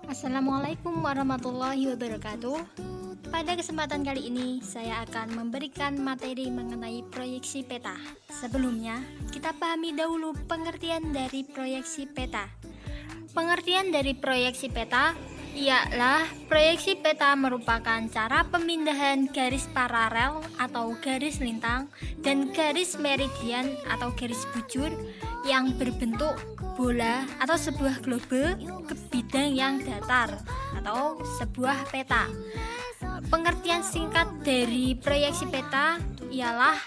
Assalamualaikum warahmatullahi wabarakatuh. Pada kesempatan kali ini saya akan memberikan materi mengenai proyeksi peta. Sebelumnya, kita pahami dahulu pengertian dari proyeksi peta. Pengertian dari proyeksi peta ialah proyeksi peta merupakan cara pemindahan garis paralel atau garis lintang dan garis meridian atau garis bujur yang berbentuk bola atau sebuah globe ke bidang yang datar atau sebuah peta. Pengertian singkat dari proyeksi peta ialah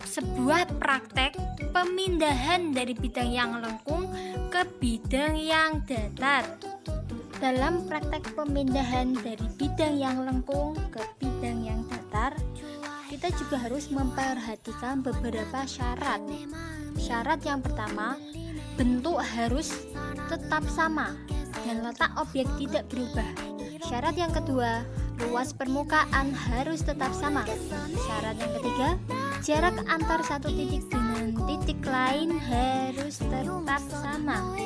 sebuah praktek pemindahan dari bidang yang lengkung ke bidang yang datar. Dalam praktek pemindahan dari bidang yang lengkung ke bidang yang datar, kita juga harus memperhatikan beberapa syarat. Syarat yang pertama, bentuk harus tetap sama dan letak objek tidak berubah. Syarat yang kedua, luas permukaan harus tetap sama. Syarat yang ketiga, jarak antar satu titik dengan titik lain harus tetap sama.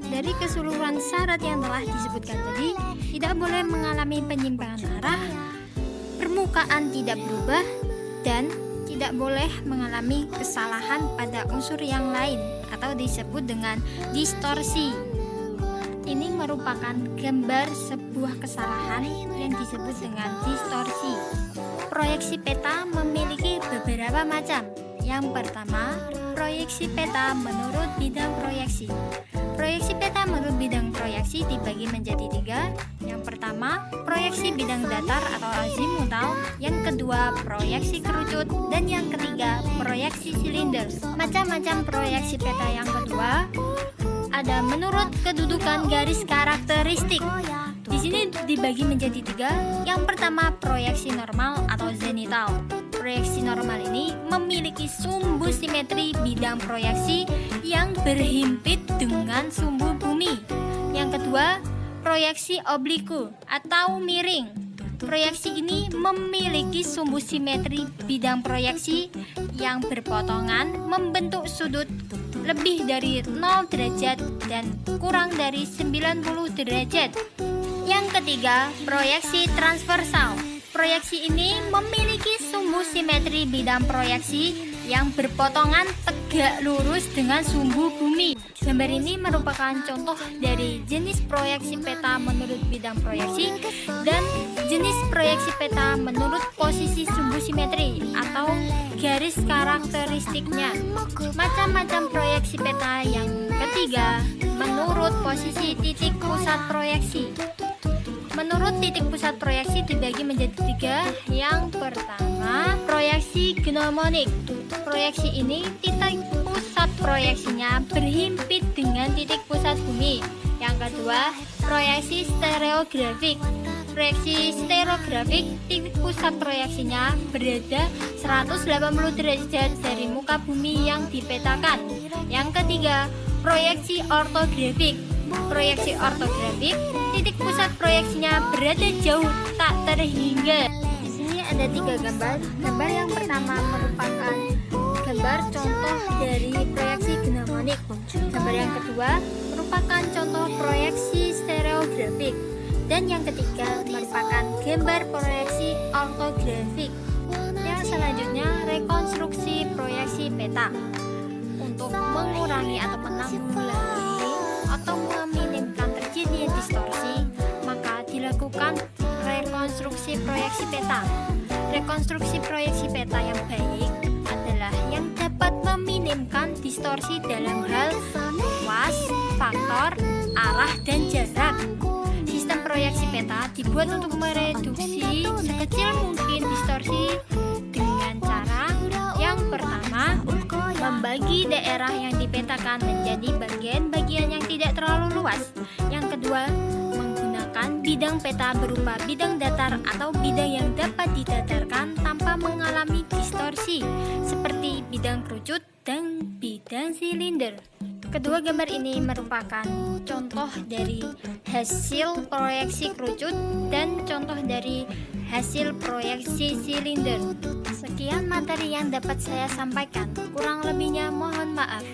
Dari keseluruhan syarat yang telah disebutkan tadi, tidak boleh mengalami penyimpangan arah, permukaan tidak berubah, dan tidak boleh mengalami kesalahan pada unsur yang lain atau disebut dengan distorsi. Ini merupakan gambar sebuah kesalahan yang disebut dengan distorsi. Proyeksi peta memiliki beberapa macam. Yang pertama, proyeksi peta menurut bidang proyeksi. Proyeksi peta menurut bidang proyeksi dibagi menjadi tiga. Yang pertama, proyeksi bidang datar atau azimutal. Yang kedua, proyeksi kerucut. Dan yang ketiga, proyeksi silinder. Macam-macam proyeksi peta yang kedua ada menurut kedudukan garis karakteristik. Di sini dibagi menjadi tiga. Yang pertama, proyeksi normal atau zenital. Proyeksi normal ini memiliki sumbu simetri bidang proyeksi yang berhimpit dengan sumbu bumi. Yang kedua, proyeksi obliku atau miring. Proyeksi ini memiliki sumbu simetri bidang proyeksi yang berpotongan membentuk sudut lebih dari 0 derajat dan kurang dari 90 derajat. Yang ketiga, proyeksi transversal. Proyeksi ini memiliki sumbu simetri bidang proyeksi yang berpotongan tegak lurus dengan sumbu bumi. Gambar ini merupakan contoh dari jenis proyeksi peta menurut bidang proyeksi dan jenis proyeksi peta menurut posisi sumbu simetri atau garis karakteristiknya. Macam-macam proyeksi peta yang ketiga, menurut posisi titik pusat proyeksi. Menurut titik pusat proyeksi dibagi menjadi tiga. Yang pertama, proyeksi gnomonik. Proyeksi ini titik pusat proyeksinya berhimpit dengan titik pusat bumi. Yang kedua, proyeksi stereografik. Proyeksi stereografik, titik pusat proyeksinya berada 180 derajat dari muka bumi yang dipetakan. Yang ketiga, proyeksi ortografik. Proyeksi ortografik, titik pusat proyeksinya berada jauh tak terhingga. Di sini ada tiga gambar. Gambar yang pertama merupakan gambar contoh dari proyeksi gnomonik. Gambar yang kedua merupakan contoh proyeksi stereografik. Dan yang ketiga merupakan gambar proyeksi ortografik. Yang selanjutnya, rekonstruksi proyeksi peta. Untuk mengurangi atau menanggulangi atau meminimkan terjadinya distorsi, maka dilakukan rekonstruksi proyeksi peta. Rekonstruksi proyeksi peta yang baik adalah yang dapat meminimkan distorsi dalam hal luas, faktor, arah, dan jarak. Sistem proyeksi peta dibuat untuk mereduksi sekecil mungkin distorsi dengan cara yang pertama, membagi daerah yang dipetakan menjadi bagian-bagian yang tidak terlalu luas. Yang kedua, menggunakan bidang peta berupa bidang datar atau bidang yang dapat didatarkan tanpa mengalami distorsi, seperti bidang kerucut dan bidang silinder. Kedua gambar ini merupakan contoh dari hasil proyeksi kerucut dan contoh dari hasil proyeksi silinder. Sekian materi yang dapat saya sampaikan, kurang lebihnya mohon maaf.